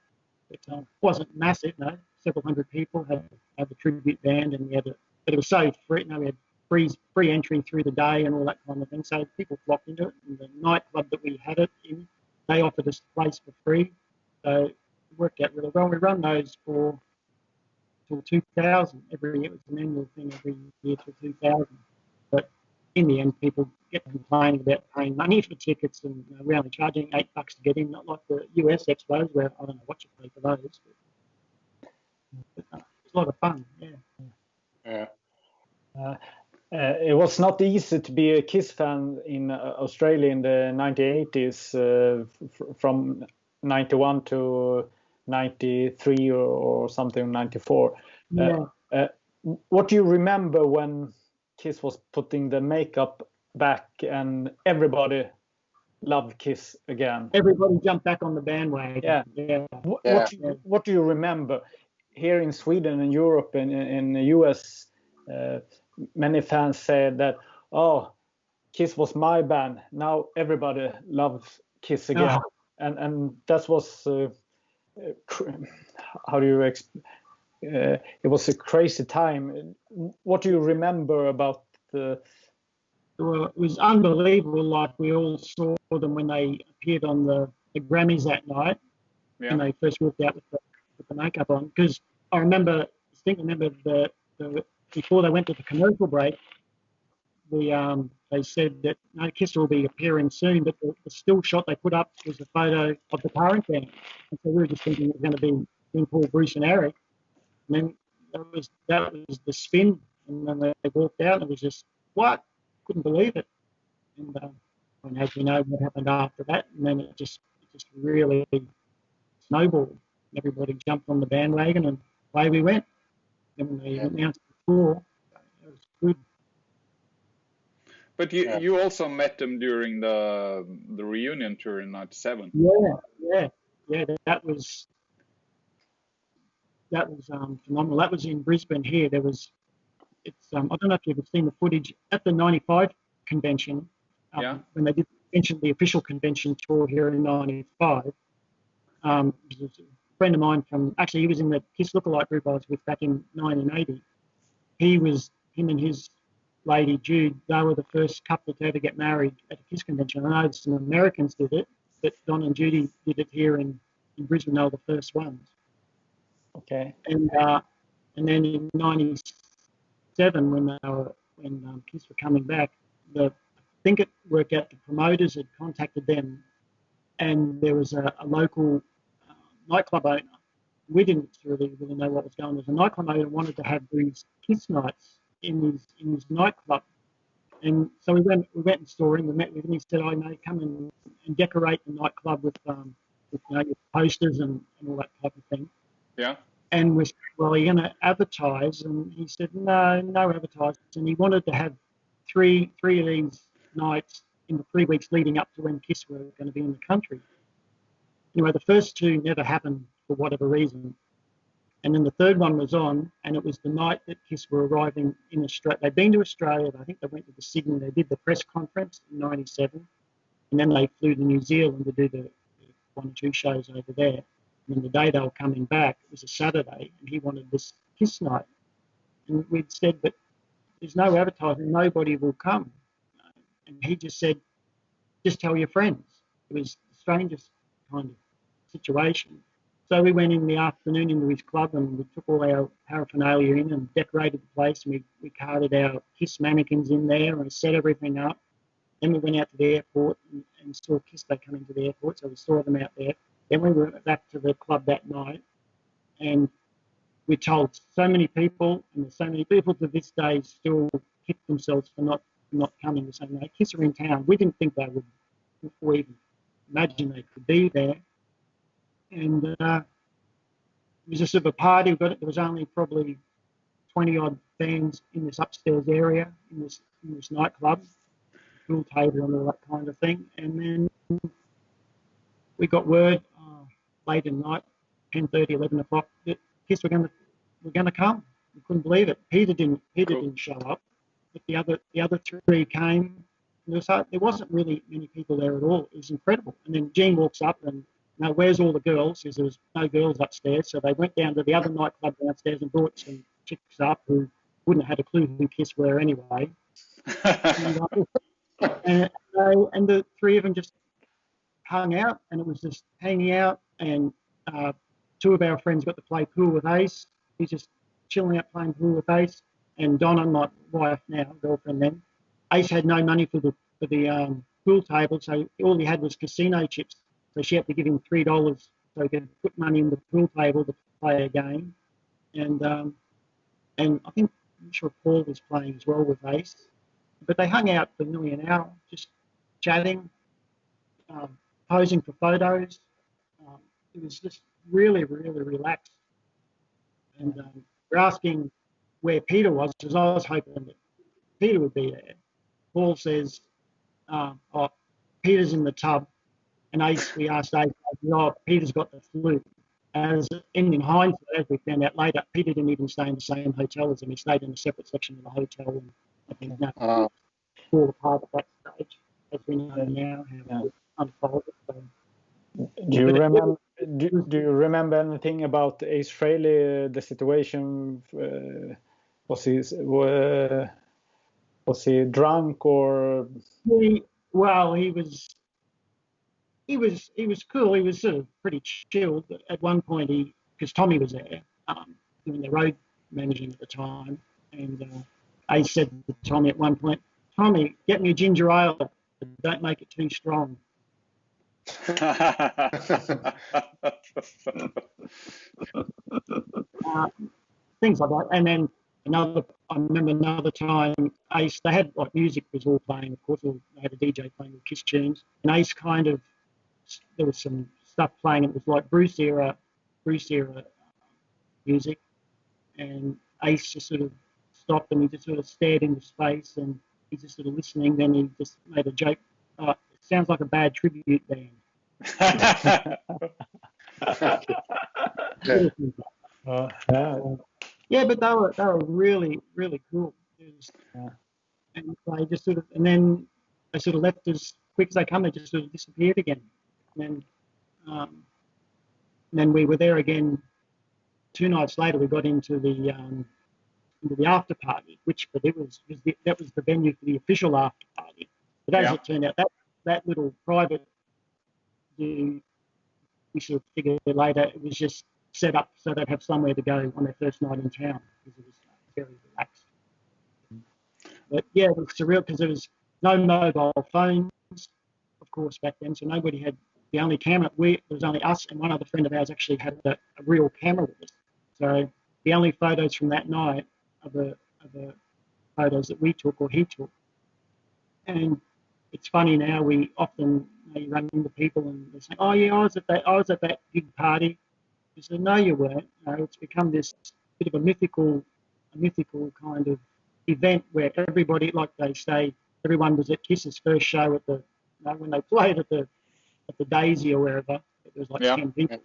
It wasn't massive, no. Several hundred people had the tribute band, and but it was so free. We had free entry through the day and all that kind of thing. So people flocked into it. And the nightclub that we had it in, they offered us the place for free. So it worked out really well. We run those till 2000 every year. It was an annual thing every year till 2000. But in the end, people get complaining about paying money for tickets, and we're only charging $8 to get in, not like the US expos where I don't know what you pay for those. But it's a lot of fun, It was not easy to be a KISS fan in Australia in the 1980s, from 91 to 93 or something, 94. What do you remember when KISS was putting the makeup back and everybody loved KISS again? Everybody jumped back on the bandwagon. What do you remember? Here in Sweden and Europe and in the US, many fans said that, KISS was my band. Now everybody loves KISS again. And that was, how do you it was a crazy time. What do you remember about Well, it was unbelievable. Like, we all saw them when they appeared on the Grammys that night, when they first walked out with put the makeup on, because I remember the before they went to the commercial break, they said that no, KISS will be appearing soon, but the still shot they put up was a photo of the current band, and so we were just thinking it was going to be Paul, Bruce, and Eric, and then that was the spin, and then they walked out, and it was just what? Couldn't believe it, and as we know what happened after that, and then it just really snowballed. Everybody jumped on the bandwagon, and away we went. And when they announced the tour, it was good. But you also met them during the reunion tour in '97. Yeah. That was phenomenal. That was in Brisbane. Here, I don't know if you've seen the footage at the '95 convention. When they did the official convention tour here in '95. A friend of mine he was in the KISS lookalike group I was with back in 1980. Him and his lady Jude, they were the first couple to ever get married at a KISS convention. I know some Americans did it, but Don and Judy did it here in Brisbane. They were the first ones. Okay. And then in '97, when KISS were coming back, I think it worked out the promoters had contacted them, and there was a local nightclub owner. We didn't really know what was going on. There's a nightclub owner wanted to have these KISS nights in his nightclub, and so we went and saw him. We met with him. He said, "I may come and decorate the nightclub with your posters and all that type of thing." Yeah. And we said, "Well, are you going to advertise?" And he said, "No advertising." And he wanted to have three of these nights in the 3 weeks leading up to when KISS were going to be in the country. Anyway, the first two never happened for whatever reason. And then the third one was on, and it was the night that KISS were arriving in Australia. They'd been to Australia. I think they went to Sydney. They did the press conference in '97, and then they flew to New Zealand to do the 1 or 2 shows over there. And then the day they were coming back, it was a Saturday, and he wanted this KISS night. And we'd said, but there's no advertising, nobody will come. And he just said, just tell your friends. It was the strangest kind of situation. So we went in the afternoon into his club, and we took all our paraphernalia in and decorated the place, and we carted our KISS mannequins in there and set everything up. Then we went out to the airport and saw KISS. They come into the airport, so we saw them out there. Then we went back to the club that night, and we told so many people, and there's so many people to this day still kick themselves for not coming. They're saying, KISS are in town. We didn't think they would, or even imagine they could be there. And it was a sort of a party. There was only probably 20 odd bands in this upstairs area, in this nightclub, pool table and all that kind of thing. And then we got word late at night, 10:30, 11 o'clock, that KISS were going to come. We couldn't believe it. Peter didn't show up, but the other three came. There wasn't really many people there at all. It was incredible. And then Gene walks up and, where's all the girls? Because there was no girls upstairs. So they went down to the other nightclub downstairs and brought some chicks up who wouldn't have had a clue who KISS were anyway. and the three of them just hung out, and it was just hanging out. And 2 of our friends got to play pool with Ace. He's just chilling out playing pool with Ace. And Donna, my wife now, girlfriend then, Ace had no money for the pool table, so all he had was casino chips. So she had to give him $3 so he could put money in the pool table to play a game. And I'm sure Paul was playing as well with Ace. But they hung out for nearly an hour, just chatting, posing for photos. It was just really, really relaxed. And we're asking where Peter was, because I was hoping that Peter would be there. Paul says, Peter's in the tub. And we asked Ace, Peter's got the flu. In hindsight, as we found out later, Peter didn't even stay in the same hotel as him. He stayed in a separate section of the hotel. And I think fall apart at that stage, as we know now how it unfolded. So, do you remember anything about Ace Frehley, the situation? Was he drunk or? He was cool. He was sort of pretty chilled. At one point, he because Tommy was there doing the road managing at the time, and Ace said to Tommy at one point, "Tommy, get me a ginger ale, but don't make it too strong." Things like that. And then I remember another time, Ace, they had like music was all playing, of course, they had a DJ playing with KISS tunes, and Ace there was some stuff playing, it was like Bruce era music, and Ace just sort of stopped and he just sort of stared into space and he's just sort of listening, then he just made a joke, "Oh, it sounds like a bad tribute band." Yeah, but they were really, really cool. And they just sort of, and then they sort of left as quick as they come. They just sort of disappeared again. And then we were there again 2 nights later. We got into the after party, that was the venue for the official after party. But as it turned out, that little private, we sort of figured later, it was just set up so they'd have somewhere to go on their first night in town, because it was very relaxed. But yeah, it was surreal because there was no mobile phones, of course, back then. So nobody had the only camera. There was only us and one other friend of ours actually had a real camera with us. So the only photos from that night are the photos that we took or he took. And it's funny now, we often run into people and they say, "Oh yeah, I was at that big party." You said, "No, you weren't." It's become this bit of a mythical kind of event where everybody, like they say, everyone was at KISS's first show at when they played at the Daisy or wherever. There was like 10 people.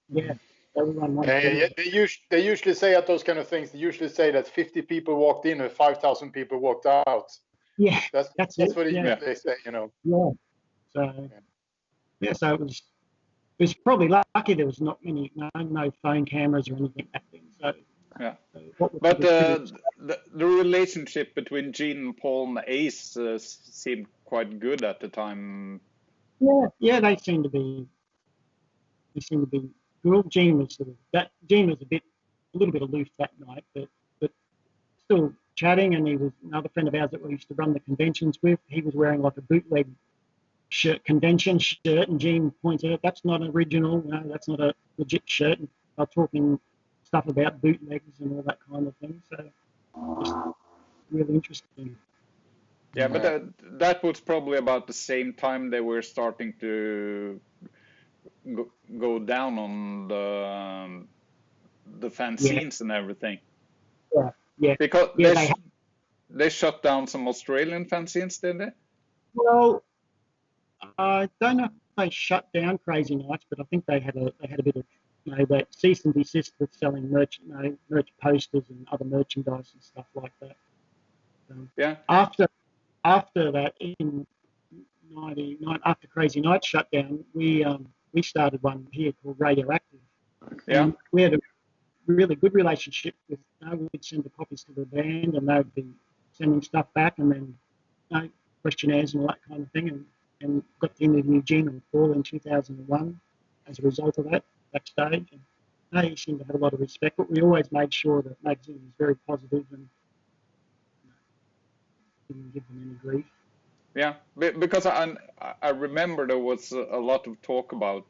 Yeah, everyone wanted they usually say at those kind of things. They usually say that 50 people walked in and 5,000 people walked out. Yeah, that's what they say, Yeah. So it was probably lucky there was not many, no phone cameras or anything back then. So yeah. But the relationship between Gene and Paul and Ace seemed quite good at the time. Yeah, they seemed to be cool. Gene was a little bit aloof that night, but still chatting. And he was another friend of ours that we used to run the conventions with. He was wearing like a bootleg convention shirt, and Gene pointed out, "That's not an original, that's not a legit shirt." And they're talking stuff about bootlegs and all that kind of thing. So just really interesting. Yeah, but that was probably about the same time they were starting to go down on the fanzines and everything. Yeah. Because they shut down some Australian fanzines, didn't they? Well, I don't know if they shut down Crazy Nights, but I think they had a bit of that cease and desist with selling merch posters and other merchandise and stuff like that. After that, in '99, after Crazy Nights shut down, we started one here called Radioactive. Yeah. And we had a really good relationship with. We'd send the copies to the band, and they'd be sending stuff back, and then questionnaires and all that kind of thing, and got to interview Gene and Paul in 2001 as a result of that backstage. And they seemed to have a lot of respect, but we always made sure that magazine was very positive and didn't give them any grief. Yeah, because I remember there was a lot of talk about.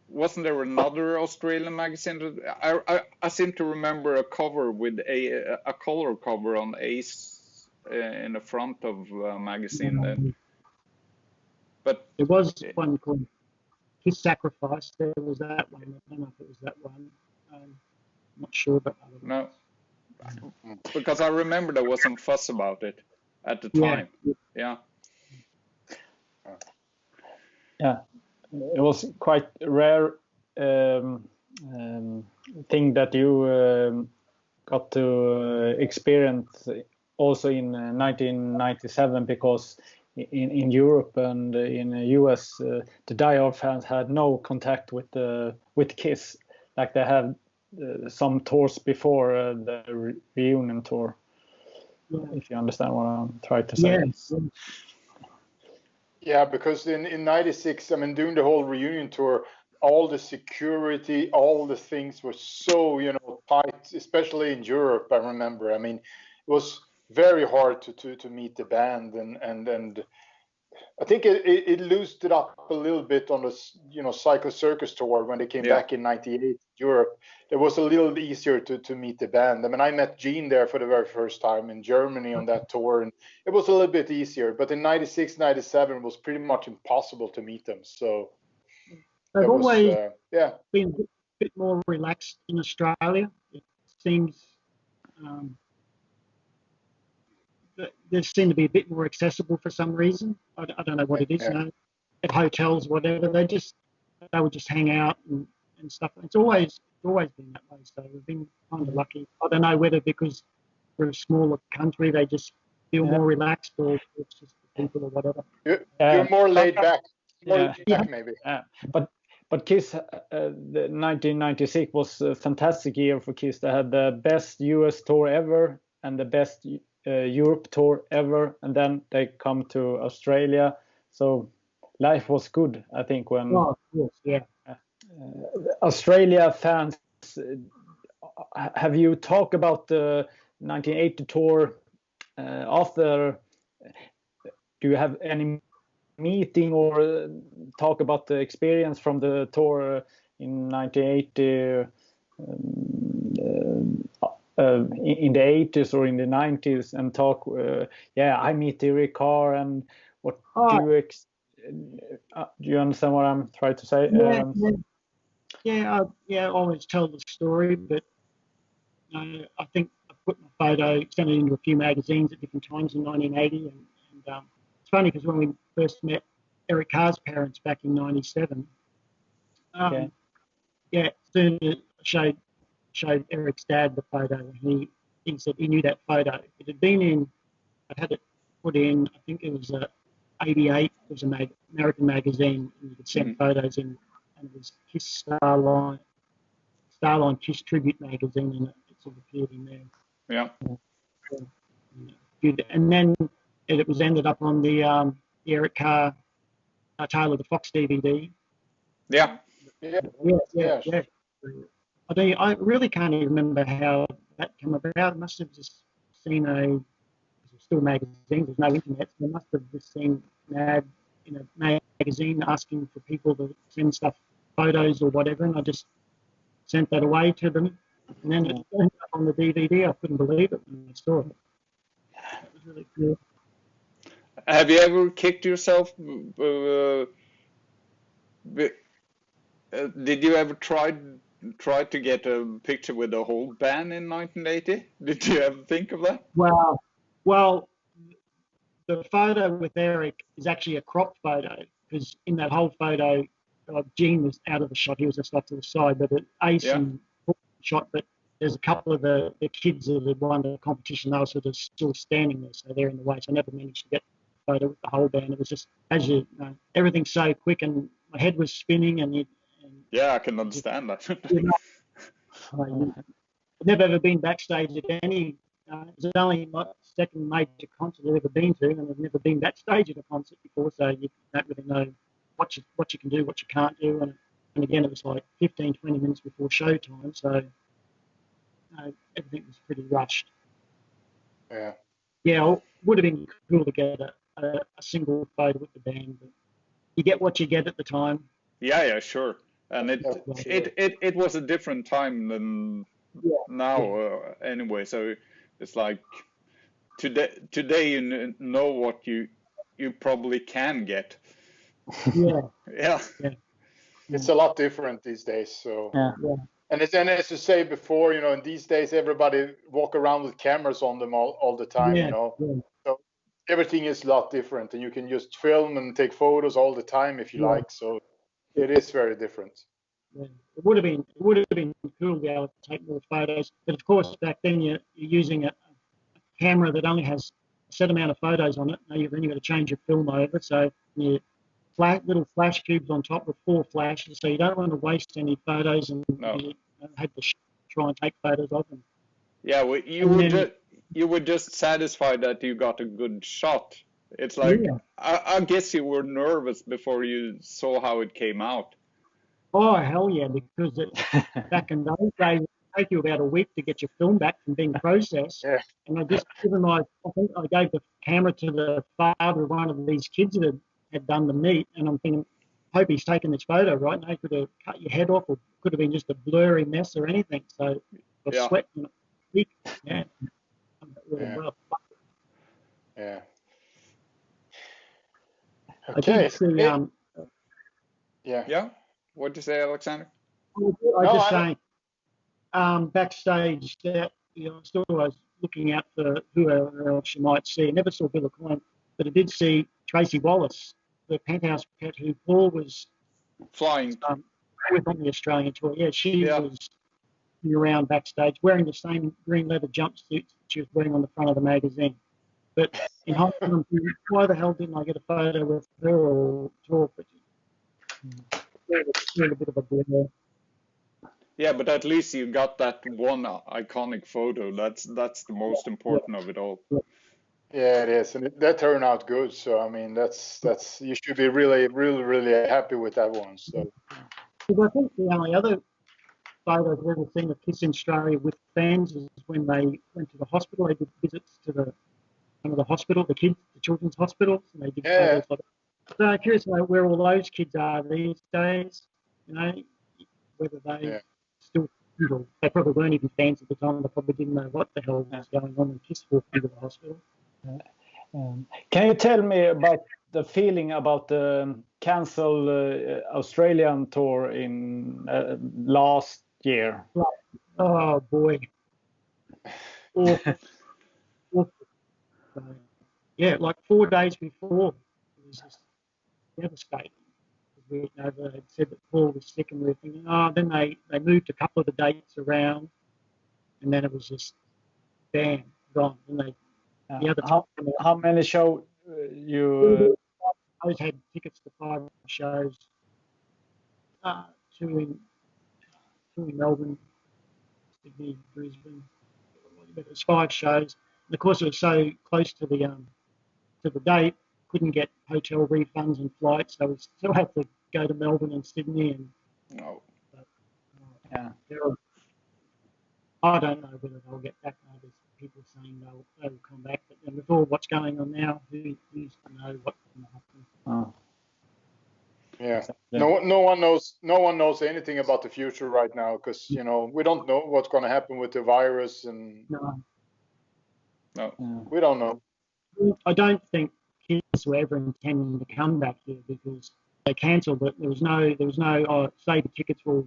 Wasn't there another Australian magazine? I seem to remember a cover with a color cover on Ace in the front of a magazine. But there was one called KISS Sacrifice. There was that one. I don't know if it was that one. I'm not sure, but no, because I remember there was some fuss about it at the time. Yeah. It was quite a rare thing that you got to experience also in 1997, because in Europe and in the US, the die-hard fans had no contact with KISS, like they had some tours before the reunion tour. If you understand what I'm trying to say. Yes. Yeah, because in '96, I mean, during the whole reunion tour, all the security, all the things were so, tight, especially in Europe. I remember. I mean, it was very hard to meet the band, and I think it loosened it up a little bit on the, Cycle Circus tour when they came back in '98 Europe. It was a little easier to meet the band. I mean, I met Gene there for the very first time in Germany on that tour, and it was a little bit easier. But in '96, '97 was pretty much impossible to meet them. So they've always been a bit more relaxed in Australia. It seems they seem to be a bit more accessible for some reason. I don't know what it is. At hotels, whatever, they would just hang out and stuff. It's always been that way. So we've been kind of lucky. I don't know whether because we're a smaller country, they just feel more relaxed, or it's just the people or whatever. You're more laid back. Maybe. But KISS, the 1996 was a fantastic year for KISS. They had the best US tour ever and the best Europe tour ever, and then they come to Australia. So life was good, I think, when Australia fans. Have you talked about the 1980 tour after? Do you have any meeting or talk about the experience from the tour in 1980? In the 80s or in the 90s, and talk. I meet Eric Carr, and what do you understand what I'm trying to say? I always tell the story, but I think I put my photo, sent it into a few magazines at different times in 1980, and it's funny because when we first met Eric Carr's parents back in '97, soon it showed Eric's dad the photo, and he said he knew that photo. It had been I had it put in, I think it was '88. It was an American magazine, and you could send photos in, and it was KISS Starline KISS Tribute magazine, and it sort of appeared in there. Yeah. And then it was ended up on the Eric Carr Tale of the Fox DVD. Yeah. I really can't even remember how that came about. I must have just seen still magazines, there's no internet, so I must have just seen an ad in a magazine asking for people to send photos or whatever, and I just sent that away to them. And then it ended up on the DVD. I couldn't believe it when I saw it. It was really cool. Have you ever kicked yourself? Did you ever try to get a picture with the whole band in 1980? Did you ever think of that? Well, the photo with Eric is actually a cropped photo, because in that whole photo, Gene was out of the shot. He was just off to the side, but Ace and shot. But there's a couple of the kids that had won the competition. They were sort of still standing there, so they're in the way. So I never managed to get a photo with the whole band. It was just, as you know, everything's so quick, and my head was spinning, I can understand that. I've never ever been backstage at any. It's only my second major concert I've ever been to, and I've never been backstage at a concert before, so you don't really know what you can do, what you can't do, and again, it was like 15, 20 minutes before showtime, so everything was pretty rushed. Yeah, it would have been cool to get a single photo with the band, but you get what you get at the time. Yeah, sure. And it was a different time than now anyway. So it's like today you know what you probably can get. Yeah. It's a lot different these days. So and as you say before, in these days everybody walk around with cameras on them all the time. So everything is a lot different, and you can just film and take photos all the time if you like. So it is very different. Yeah. It would have been cool to be able to take more photos, but of course back then you're using a camera that only has a set amount of photos on it. Now then you've got to change your film over, so you little flash cubes on top with 4 flashes, so you don't want to waste any photos, and you had to try and take photos of them. Yeah, well, you were just satisfied that you got a good shot. It's like I guess you were nervous before you saw how it came out. Oh, hell yeah, because back in those days, it would take you about a week to get your film back from being processed. Yeah. And I think I gave the camera to the father of one of these kids that had done the meat, and I'm thinking, hope he's taken this photo, right? And they could have cut your head off, or could have been just a blurry mess or anything. So I was sweating a week. Yeah. Really well. Yeah. I did see, Yeah. What'd you say, Alexander? I was just saying, backstage that I was looking out for whoever else you might see. I never saw Bill O'Coin, but I did see Tracy Wallace, the penthouse pet who Paul was flying with on the Australian tour. Yeah, she was around backstage wearing the same green leather jumpsuit she was wearing on the front of the magazine. But in Hong Kong, why the hell didn't I get a photo with her or talk? But it's a bit of a blur. Yeah, but at least you got that one iconic photo. That's the most important of it all. Yeah, it is, and that turned out good. So I mean, that's you should be really happy with that one. So. Because I think the only other photos we've ever seen of KISS in Australia with fans is when they went to the hospital. They did visits to the hospital, the children's hospitals, and they did photos like that. So I'm curious to know where all those kids are these days. Whether they still, they probably weren't even fans at the time. They probably didn't know what the hell was going on when KISS walked into the hospital. Can you tell me about the feeling about the cancelled Australian tour in last year? Oh boy. Awful. Yeah, like 4 days before, it was just devastating. We had said that Paul was sick, and we were thinking, then they moved a couple of the dates around, and then it was just bam, gone. And how many shows you? I always had tickets to 5 shows, 2 in Melbourne, Sydney, Brisbane. It was 5 shows. And of course, it was so close to the date, couldn't get hotel refunds and flights, so we still had to go to Melbourne and Sydney. And I don't know whether they'll get back. There's people saying they'll come back, but then with all what's going on now, who's to know what's going to happen? Oh. Yeah. No one knows anything about the future right now, because we don't know what's going to happen with the virus, and we don't know. I don't think KISS were ever intending to come back here, because they cancelled it. There was no say the tickets will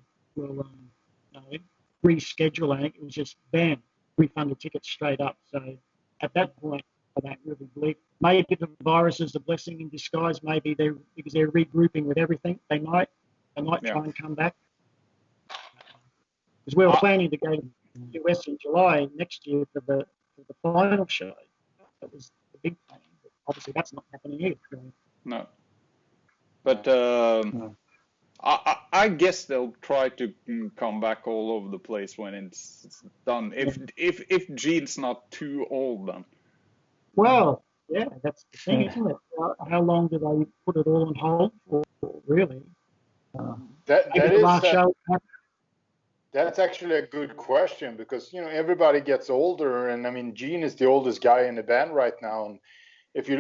reschedule. I think it was just bam, refund the tickets straight up. So at that point, I don't really believe. Maybe the virus is a blessing in disguise. Maybe because they're regrouping with everything. They might try and come back. Because we were planning to go to the US in July next year for the final show. That was the big plan. But obviously, that's not happening either. No. But I guess they'll try to come back all over the place when it's done. If Gene's not too old, then. Well, yeah, that's the thing, isn't it? How long do they put it all on hold for, really? That's actually a good question, because everybody gets older, and I mean Gene is the oldest guy in the band right now, and if you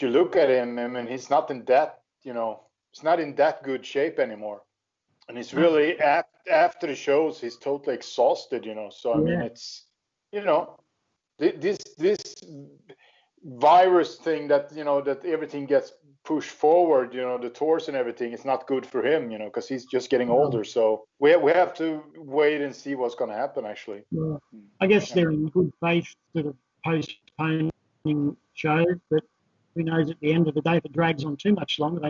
look at him, I mean he's not in that he's not in that good shape anymore, and he's really after the shows he's totally exhausted, so I mean it's this virus thing that that everything gets pushed forward, the tours and everything, it's not good for him, because he's just getting older. So we have to wait and see what's going to happen, actually. Yeah. I guess they're in good faith sort of postponing shows, but who knows, at the end of the day, if it drags on too much longer,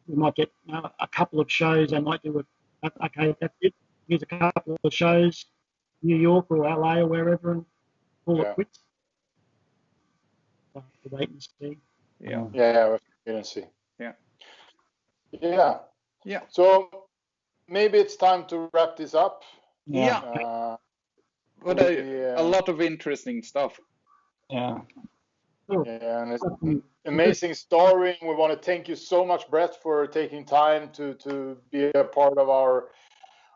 we might get a couple of shows. They might do okay, that's it. Here's a couple of shows, New York or LA or wherever, and call it quits. We'll have to wait and see. Yeah, we'll wait and see. Yeah. So maybe it's time to wrap this up. But a lot of interesting stuff. Yeah. Cool. Yeah, and it's an amazing story. We want to thank you so much, Brett, for taking time to be a part of our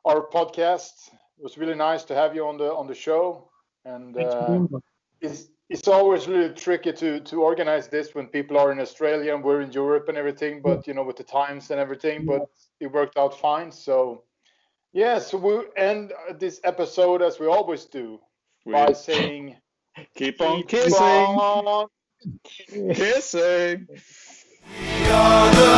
podcast. It was really nice to have you on the show. And Thanks for being here. it's always really tricky to organize this when people are in Australia and we're in Europe and everything, but with the times and everything, but it worked out fine. So so we end this episode as we always do by saying keep on kissing. On Kissing. We are the